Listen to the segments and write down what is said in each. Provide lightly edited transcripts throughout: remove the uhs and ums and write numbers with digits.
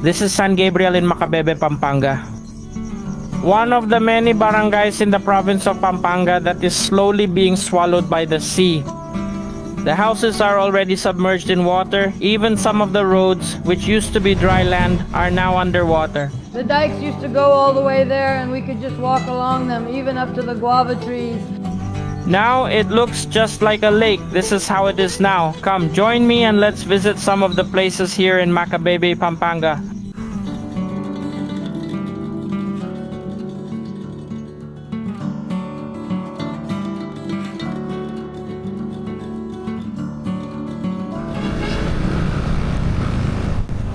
This is San Gabriel in Macabebe, Pampanga. One of the many barangays in the province of Pampanga that is slowly being swallowed by the sea. The houses are already submerged in water. Even some of the roads, which used to be dry land, are now underwater. The dikes used to go all the way there and we could just walk along them, even up to the guava trees. Now it looks just like a lake. This is how it is now. Come, join me and let's visit some of the places here in Macabebe, Pampanga.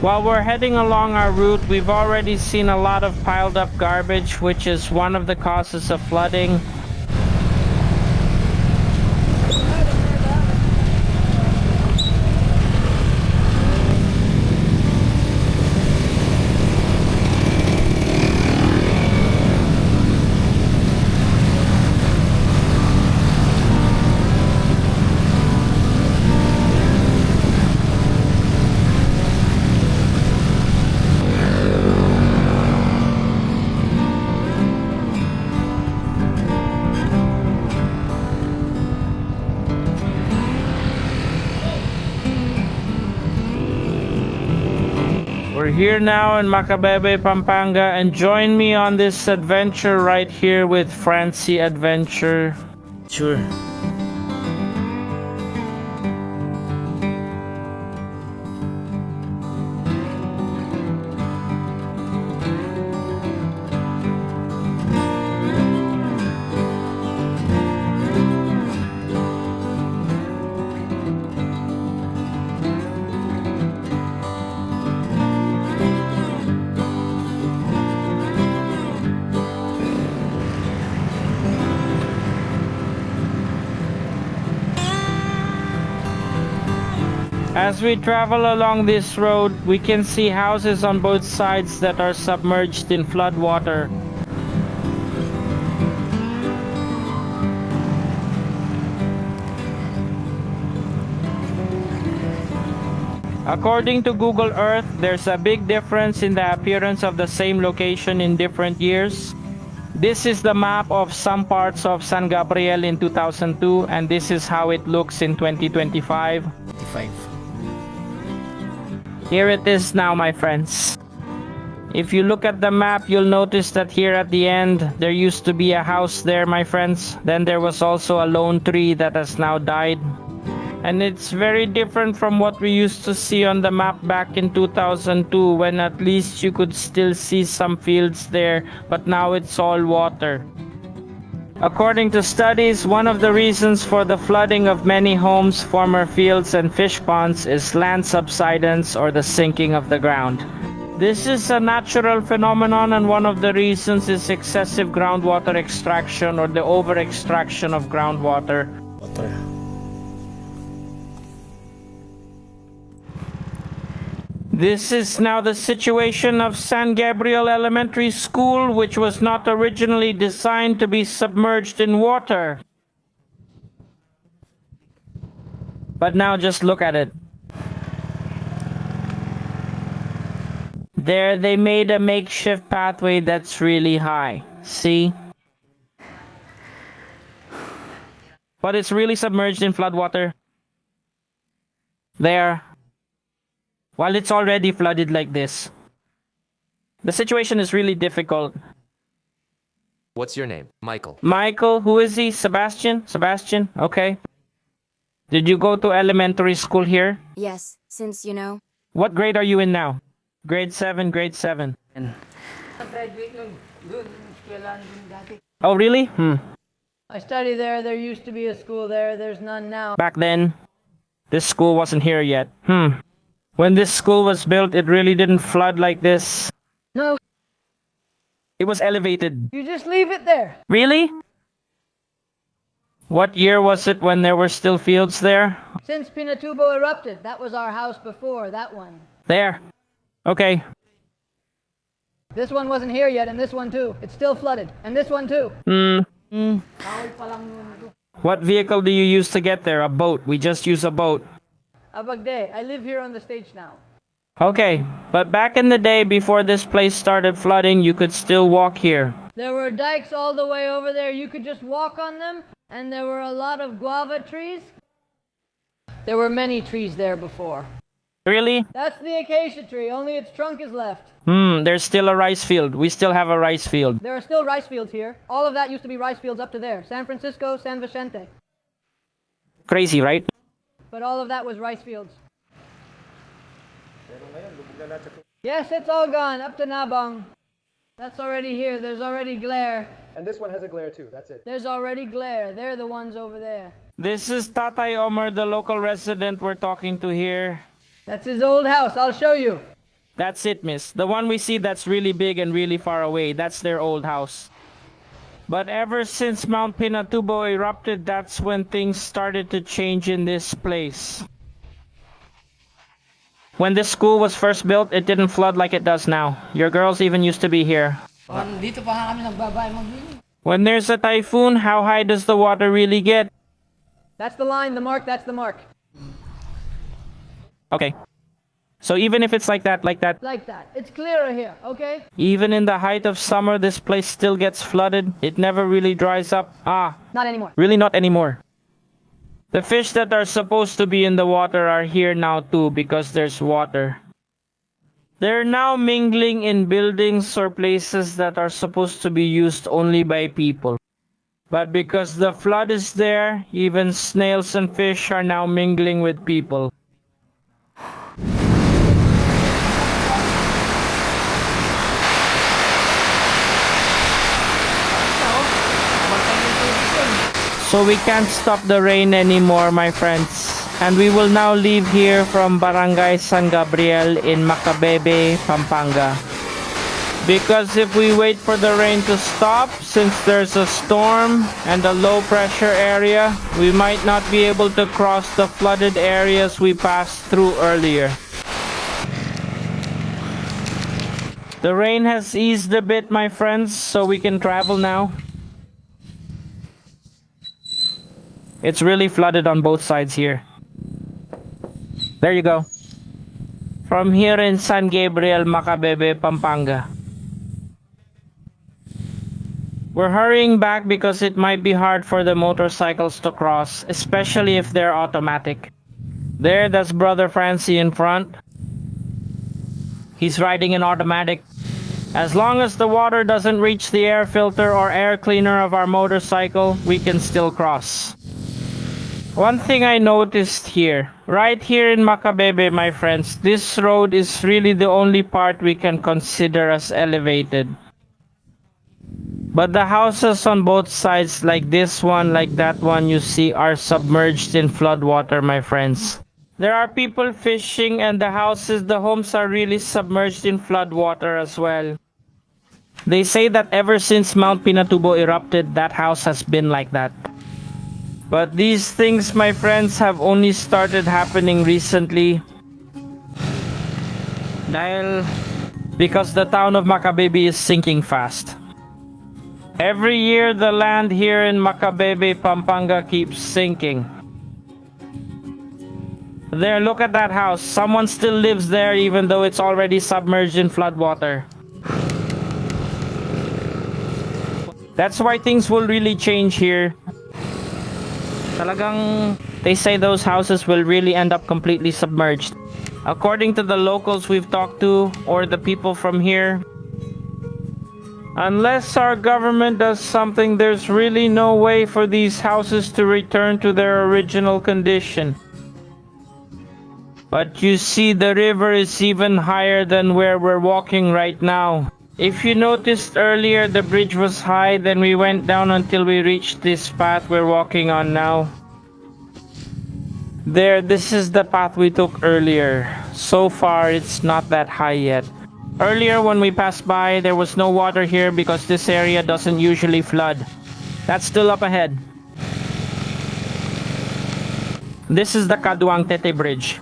While we're heading along our route, we've already seen a lot of piled up garbage, which is one of the causes of flooding. We're here now in Macabebe, Pampanga, and join me on this adventure right here with Francie Adventure. Sure. As we travel along this road, we can see houses on both sides that are submerged in flood water. According to Google Earth, there's a big difference in the appearance of the same location in different years. This is the map of some parts of San Gabriel in 2002, and this is how it looks in 2025. Here it is now, my friends. If you look at the map, you'll notice that here at the end, there used to be a house there, my friends. Then there was also a lone tree that has now died. And it's very different from what we used to see on the map back in 2002, when at least you could still see some fields there, but now it's all water. According to studies, one of the reasons for the flooding of many homes, former fields, and fish ponds is land subsidence or the sinking of the ground. This is a natural phenomenon, and one of the reasons is excessive groundwater extraction or the over-extraction of groundwater. This is now the situation of San Gabriel Elementary School, which was not originally designed to be submerged in water. But now just look at it. There they made a makeshift pathway that's really high. See? But it's really submerged in floodwater. There. While it's already flooded like this. The situation is really difficult. What's your name? Michael. Michael, who is he? Sebastian? Sebastian, okay. Did you go to elementary school here? Yes, since you know. What grade are you in now? Grade 7, grade 7. Oh, really? I study there. There used to be a school there. There's none now. Back then, this school wasn't here yet. When this school was built, it really didn't flood like this. No, It was elevated. you just leave it there. Really? What year was it when there were still fields there? Since Pinatubo erupted, that was our house before, that one. There. Okay. This one wasn't here yet, and this one too. It's still flooded. And this one too. What vehicle do you use to get there? A boat. We just use a boat. Abagde, I live here on the stage now. Okay, but back in the day before this place started flooding, you could still walk here. There were dikes all the way over there. You could just walk on them, and there were a lot of guava trees. There were many trees there before. Really? That's the acacia tree, only its trunk is left. There's still a rice field. We still have a rice field. There are still rice fields here. All of that used to be rice fields up to there. San Francisco, San Vicente. Crazy, right? But all of that was rice fields. Yes, it's all gone, up to Nabong. That's already here. There's already glare. And this one has a glare too, that's it. There's already glare. They're the ones over there. This is Tatay Omar, the local resident we're talking to here. That's his old house. I'll show you. That's it, miss. The one we see that's really big and really far away, that's their old house. But ever since Mount Pinatubo erupted, that's when things started to change in this place. When this school was first built, it didn't flood like it does now. Your girls even used to be here. Dito pa nga kami nagbabay magbili. When there's a typhoon, how high does the water really get? That's the line, the mark, that's the mark. Okay. So even if it's like that. Like that. It's clearer here, okay? Even in the height of summer, this place still gets flooded. It never really dries up. Not anymore. Really not anymore. The fish that are supposed to be in the water are here now too because there's water. They're now mingling in buildings or places that are supposed to be used only by people. But because the flood is there, even snails and fish are now mingling with people. So we can't stop the rain anymore, my friends. And we will now leave here from Barangay San Gabriel in Macabebe, Pampanga. Because if we wait for the rain to stop, since there's a storm and a low pressure area, we might not be able to cross the flooded areas we passed through earlier. The rain has eased a bit, my friends, so we can travel now. It's really flooded on both sides here. There you go. From here in San Gabriel, Macabebe, Pampanga. We're hurrying back because it might be hard for the motorcycles to cross, especially if they're automatic. There, that's Brother Francie in front. He's riding an automatic. As long as the water doesn't reach the air filter or air cleaner of our motorcycle, we can still cross. One thing I noticed here, right here in Macabebe, my friends, this road is really the only part we can consider as elevated. But the houses on both sides, like this one, like that one you see, are submerged in floodwater, my friends. There are people fishing and the homes are really submerged in floodwater as well. They say that ever since Mount Pinatubo erupted, that house has been like that. But these things, my friends, have only started happening recently. Because the town of Macabebe is sinking fast. Every year, the land here in Macabebe, Pampanga keeps sinking. There, look at that house. Someone still lives there even though it's already submerged in floodwater. That's why things will really change here. They say those houses will really end up completely submerged. According to the locals we've talked to, or the people from here, unless our government does something, there's really no way for these houses to return to their original condition. But you see, the river is even higher than where we're walking right now. If you noticed earlier, the bridge was high, then we went down until we reached this path we're walking on now. There, this is the path we took earlier. So far, it's not that high yet. Earlier, when we passed by, there was no water here because this area doesn't usually flood. That's still up ahead. This is the Caduang Tete Bridge.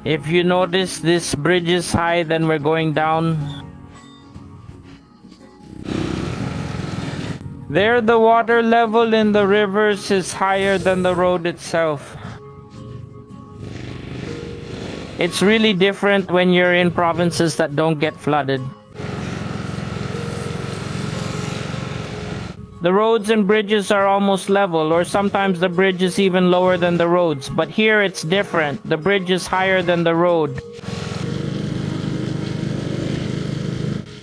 If you notice, this bridge is high, then we're going down. There, the water level in the rivers is higher than the road itself. It's really different when you're in provinces that don't get flooded. The roads and bridges are almost level, or sometimes the bridge is even lower than the roads. But here it's different. The bridge is higher than the road.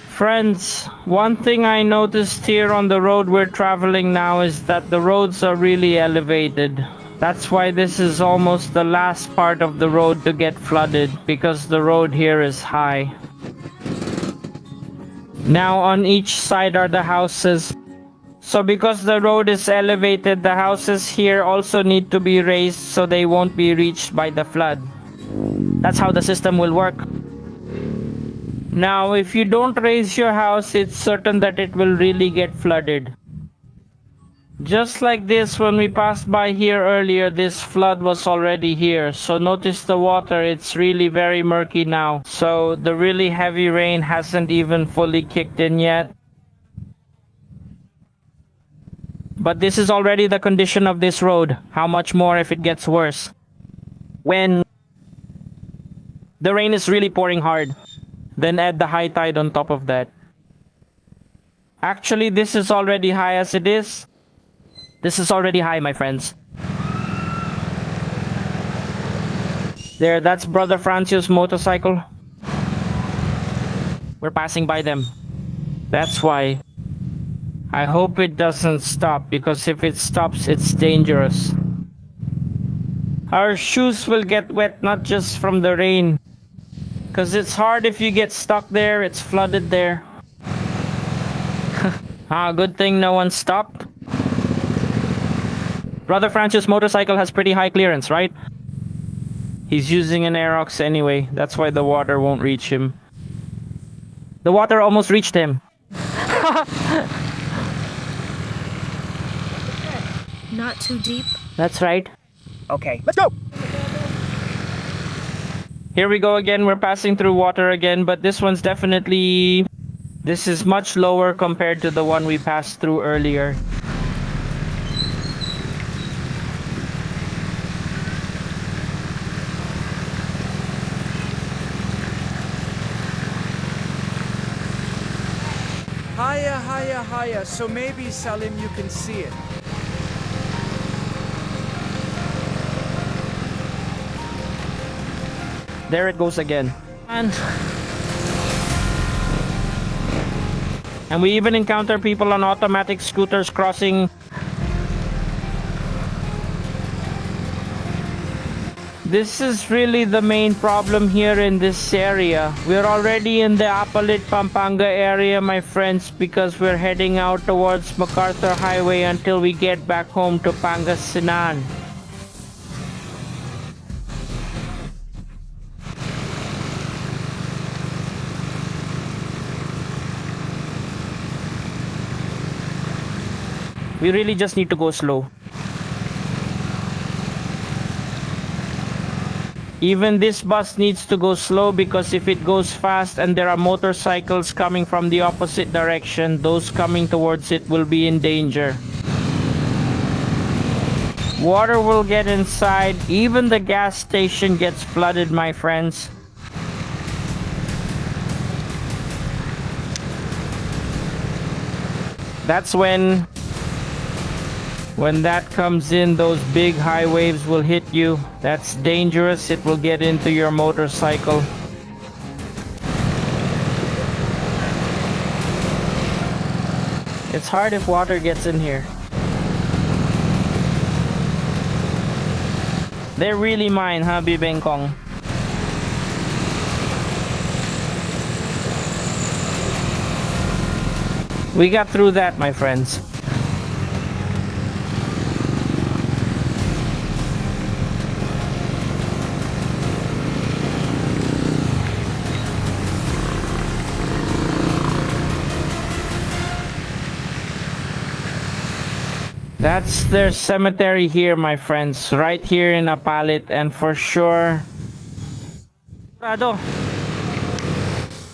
Friends, one thing I noticed here on the road we're traveling now is that the roads are really elevated. That's why this is almost the last part of the road to get flooded, because the road here is high. Now on each side are the houses. So because the road is elevated, the houses here also need to be raised so they won't be reached by the flood. That's how the system will work. Now, if you don't raise your house, it's certain that it will really get flooded. Just like this, when we passed by here earlier, this flood was already here. So notice the water, it's really very murky now. So the really heavy rain hasn't even fully kicked in yet. But this is already the condition of this road. How much more if it gets worse? When the rain is really pouring hard, then add the high tide on top of that. Actually, this is already high as it is. This is already high, my friends. There, that's Brother Francio's motorcycle. We're passing by them. That's why. I hope it doesn't stop, because if it stops, it's dangerous. Our shoes will get wet not just from the rain, because it's hard if you get stuck there, it's flooded there. Good thing no one stopped. Brother Francio's motorcycle has pretty high clearance, right? He's using an Aerox anyway, that's why the water won't reach him. The water almost reached him. Not too deep. That's right. Okay. Let's go! Here we go again. We're passing through water again, but this one's definitely... This is much lower compared to the one we passed through earlier. Higher, higher, higher. So maybe, Salim, you can see it. There it goes again. And we even encounter people on automatic scooters crossing. This is really the main problem here in this area. We're already in the Amidst Pampanga area, my friends, because we're heading out towards MacArthur Highway until we get back home to Pangasinan. We really just need to go slow. Even this bus needs to go slow, because if it goes fast and there are motorcycles coming from the opposite direction, those coming towards it will be in danger. Water will get inside. Even the gas station gets flooded, my friends. That's when that comes in, those big high waves will hit you. That's dangerous. It will get into your motorcycle. It's hard if water gets in here. They're really mine, huh, Bibengkong? We got through that, my friends. That's their cemetery here, my friends, right here in Apalit, and for sure,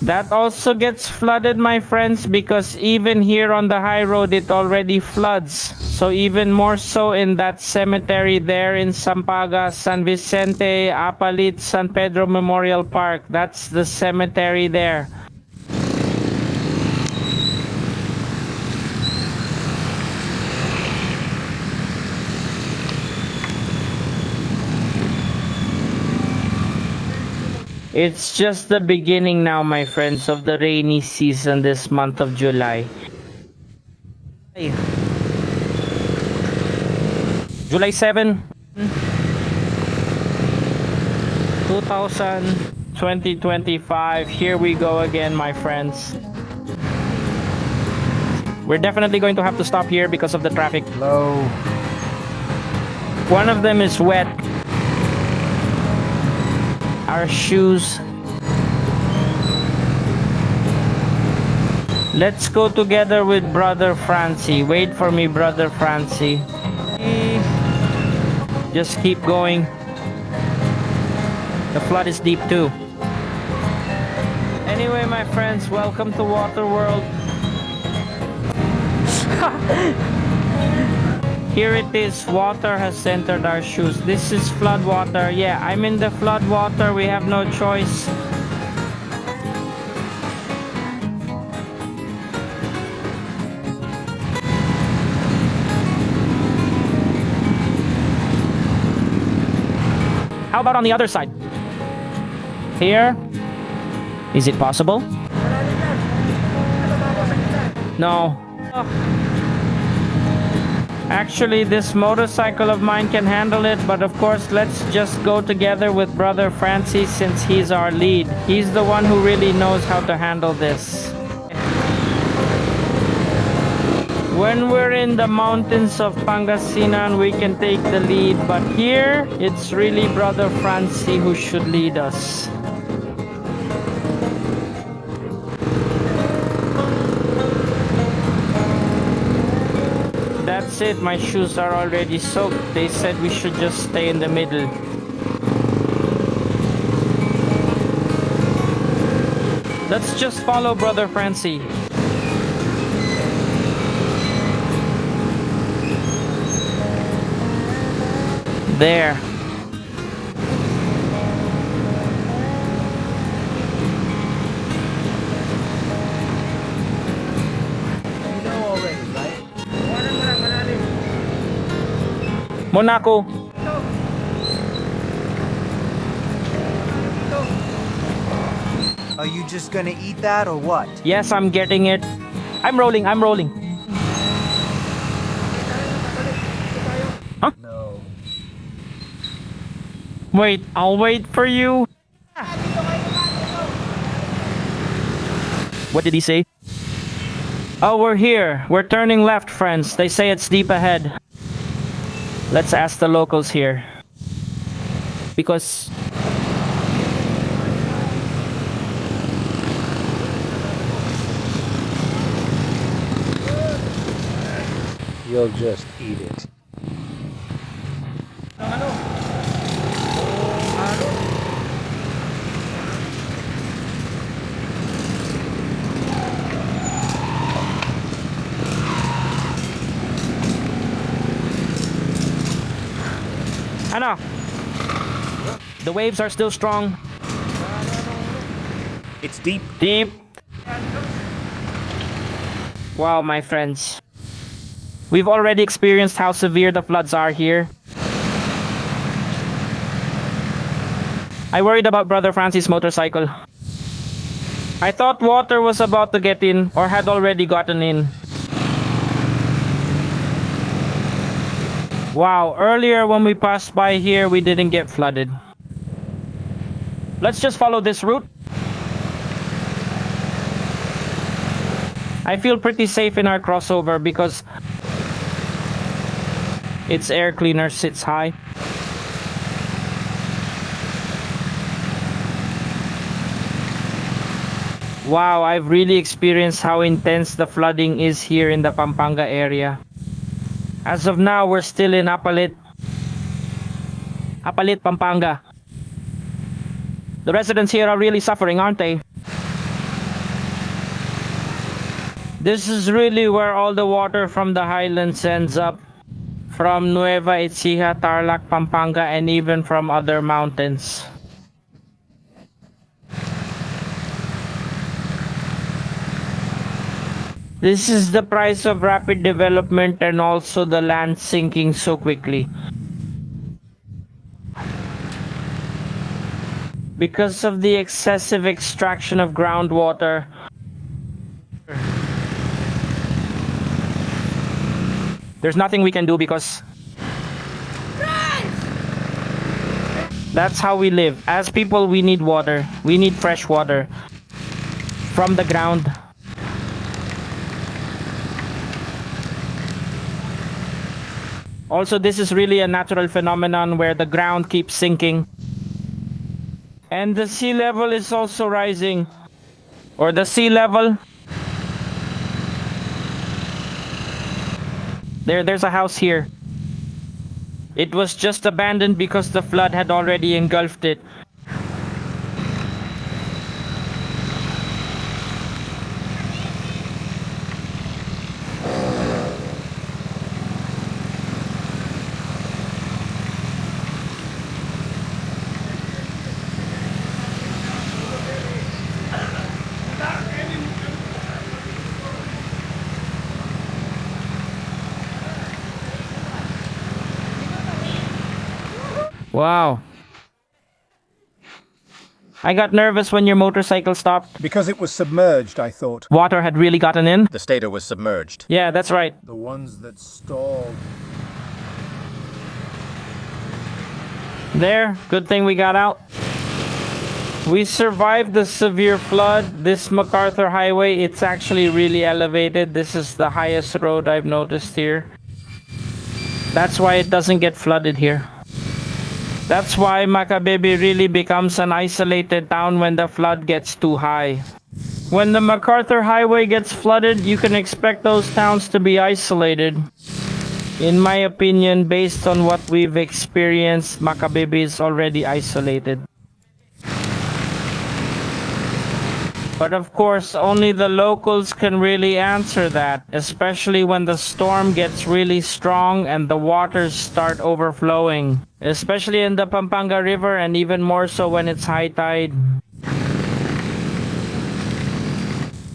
That also gets flooded, my friends, because even here on the high road it already floods. So even more so in that cemetery there in Sampaga, San Vicente, Apalit, San Pedro Memorial Park. That's the cemetery there. It's just the beginning now, my friends, of the rainy season this month of July. July 7, 2025. Here we go again, my friends. We're definitely going to have to stop here because of the traffic. Low. One of them is wet. Our shoes. Let's go together with Brother Francie. Wait for me, Brother Francie. Just keep going. The flood is deep too. Anyway, my friends, welcome to Waterworld. Here it is, water has entered our shoes. This is flood water. Yeah, I'm in the flood water. We have no choice. How about on the other side? Here? Is it possible? No. Actually, this motorcycle of mine can handle it, but of course, let's just go together with Brother Francis since he's our lead. He's the one who really knows how to handle this. When we're in the mountains of Pangasinan, we can take the lead, but here, it's really Brother Francis who should lead us. That's it, my shoes are already soaked. They said we should just stay in the middle. Let's just follow Brother Francie. There. Monaco. Are you just gonna eat that or what? Yes, I'm getting it. I'm rolling. Huh? No. Wait, I'll wait for you. What did he say? Oh, we're here. We're turning left, friends. They say it's deep ahead. Let's ask the locals here. Because You'll just eat it. Ano? The waves are still strong. It's deep. Deep. Wow, my friends. We've already experienced how severe the floods are here. I worried about Brother Francis' motorcycle. I thought water was about to get in or had already gotten in. Wow, earlier when we passed by here, we didn't get flooded. Let's just follow this route. I feel pretty safe in our crossover because its air cleaner sits high. Wow, I've really experienced how intense the flooding is here in the Pampanga area. As of now, we're still in Apalit, Pampanga. The residents here are really suffering, aren't they? This is really where all the water from the highlands ends up. From Nueva Ecija, Tarlac, Pampanga, and even from other mountains. This is the price of rapid development and also the land sinking so quickly. Because of the excessive extraction of groundwater, there's nothing we can do because that's how we live. As people, we need water. We need fresh water from the ground. Also, this is really a natural phenomenon where the ground keeps sinking. And the sea level is also rising. Or the sea level. There's a house here. It was just abandoned because the flood had already engulfed it. Wow. I got nervous when your motorcycle stopped. Because it was submerged, I thought. Water had really gotten in? The stator was submerged. Yeah, that's right. The ones that stalled. There, good thing we got out. We survived the severe flood. This MacArthur Highway, it's actually really elevated. This is the highest road I've noticed here. That's why it doesn't get flooded here. That's why Macabebe really becomes an isolated town when the flood gets too high. When the MacArthur Highway gets flooded, you can expect those towns to be isolated. In my opinion, based on what we've experienced, Macabebe is already isolated. But of course, only the locals can really answer that, especially when the storm gets really strong and the waters start overflowing, especially in the Pampanga River and even more so when it's high tide.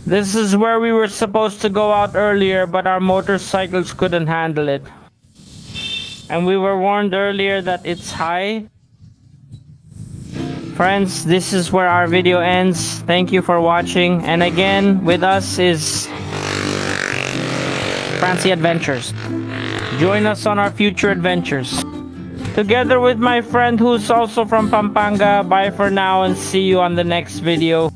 This is where we were supposed to go out earlier, but our motorcycles couldn't handle it. And we were warned earlier that it's high. Friends, this is where our video ends. Thank you for watching. And again, with us is Fancy Adventures. Join us on our future adventures. Together with my friend who's also from Pampanga. Bye for now and see you on the next video.